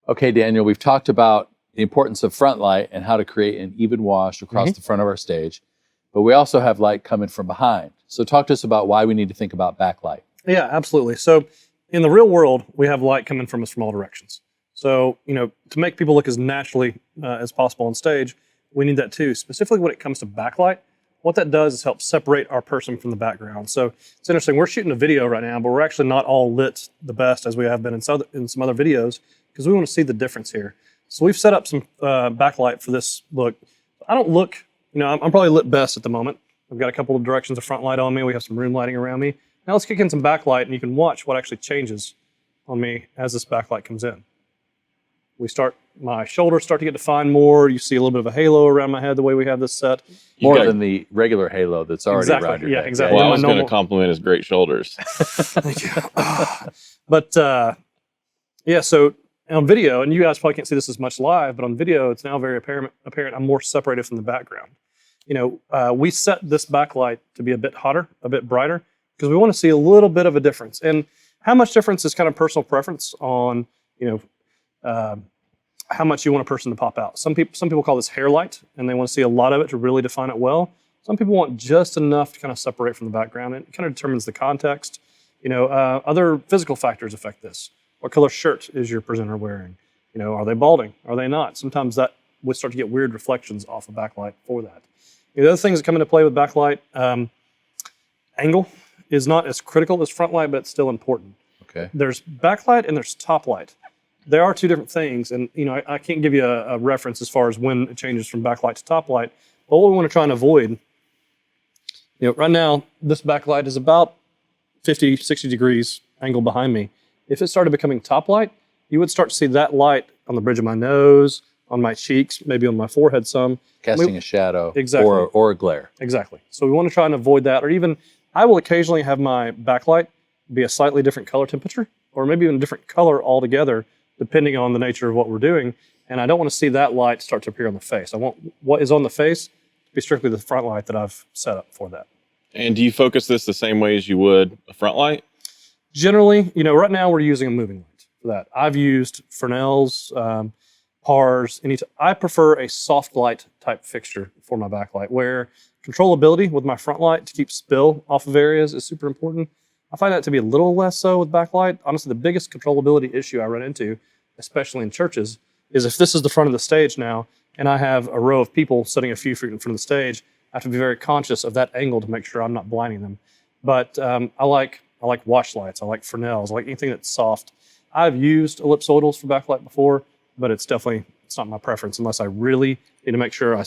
Okay, Daniel, we've talked about the importance of front light and how to create an even wash across the front of our stage, but we also have light coming from behind. So talk to us about why we need to think about backlight. Yeah, absolutely. So in the real world, we have light coming from us from all directions. So, to make people look as naturally as possible on stage, we need that too. Specifically when it comes to backlight, what that does is help separate our person from the background. So it's interesting, we're shooting a video right now, but we're actually not all lit the best as we have been in some other videos, because we want to see the difference here. So we've set up some backlight for this look. I don't look, I'm probably lit best at the moment. I've got a couple of directions of front light on me. We have some room lighting around me. Now let's kick in some backlight, and you can watch what actually changes on me as this backlight comes in. My shoulders start to get defined more. You see a little bit of a halo around my head the way we have this set. More than the regular halo that's already around your head. Exactly. Well, I was going to compliment his great shoulders. Thank you. But so on video, and you guys probably can't see this as much live, but on video, it's now very apparent I'm more separated from the background. We set this backlight to be a bit hotter, a bit brighter, because we want to see a little bit of a difference. And how much difference is kind of personal preference on, how much you want a person to pop out. Some people call this hair light, and they want to see a lot of it to really define it well. Some people want just enough to kind of separate from the background. It kind of determines the context. Other physical factors affect this. What color shirt is your presenter wearing? Are they balding? Are they not? Sometimes that would start to get weird reflections off of backlight for that. The other things that come into play with backlight, angle is not as critical as front light, but it's still important. Okay. There's backlight and there's top light. There are two different things, and I can't give you a reference as far as when it changes from backlight to top light, but what we want to try and avoid, right now, this backlight is about 50, 60 degrees angle behind me. If it started becoming top light, you would start to see that light on the bridge of my nose, on my cheeks, maybe on my forehead some. Casting a shadow. Exactly. Or a glare. Exactly. So we want to try and avoid that, or even, I will occasionally have my backlight be a slightly different color temperature, or maybe even a different color altogether, depending on the nature of what we're doing. And I don't want to see that light start to appear on the face. I want what is on the face to be strictly the front light that I've set up for that. And do you focus this the same way as you would a front light? Generally, right now we're using a moving light for that. I've used Fresnel's, PARs. I prefer a soft light type fixture for my backlight, where controllability with my front light to keep spill off of areas is super important. I find that to be a little less so with backlight. Honestly, the biggest controllability issue I run into, especially in churches, is if this is the front of the stage now, and I have a row of people sitting a few feet in front of the stage, I have to be very conscious of that angle to make sure I'm not blinding them. But I like wash lights, I like Fresnel's, I like anything that's soft. I've used ellipsoidals for backlight before, but it's not my preference unless I really need to make sure I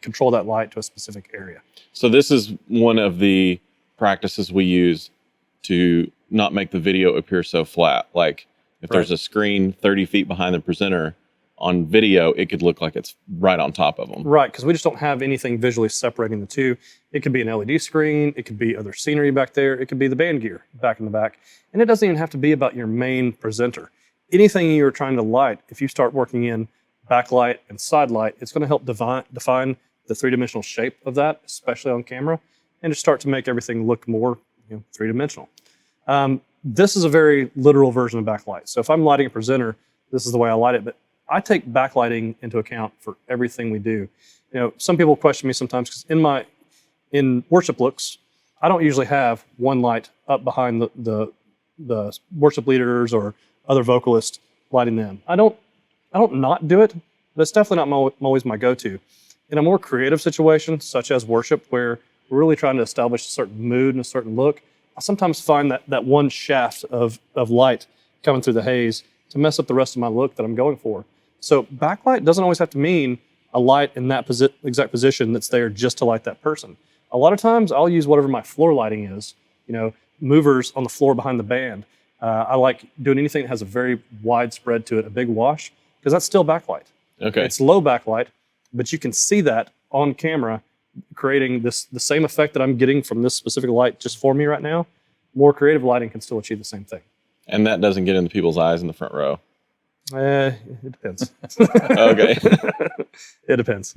control that light to a specific area. So this is one of the practices we use to not make the video appear so flat. Like if there's a screen 30 feet behind the presenter, on video, it could look like it's right on top of them. Right, because we just don't have anything visually separating the two. It could be an LED screen, it could be other scenery back there, it could be the band gear back in the back. And it doesn't even have to be about your main presenter. Anything you're trying to light, if you start working in backlight and side light, it's going to help define the three-dimensional shape of that, especially on camera, and just start to make everything look more three-dimensional. This is a very literal version of backlight. So if I'm lighting a presenter, this is the way I light it, but I take backlighting into account for everything we do. Some people question me sometimes because in worship looks, I don't usually have one light up behind the worship leaders or other vocalists lighting them. I don't not do it, but it's definitely not always my go-to. In a more creative situation, such as worship, where we're really trying to establish a certain mood and a certain look, I sometimes find that one shaft of light coming through the haze to mess up the rest of my look that I'm going for. So backlight doesn't always have to mean a light in that exact position that's there just to light that person. A lot of times I'll use whatever my floor lighting is, movers on the floor behind the band. I like doing anything that has a very wide spread to it, a big wash, because that's still backlight. Okay. It's low backlight, but you can see that on camera, creating the same effect that I'm getting from this specific light just for me right now. More creative lighting can still achieve the same thing. And that doesn't get into people's eyes in the front row? It depends. Okay. It depends.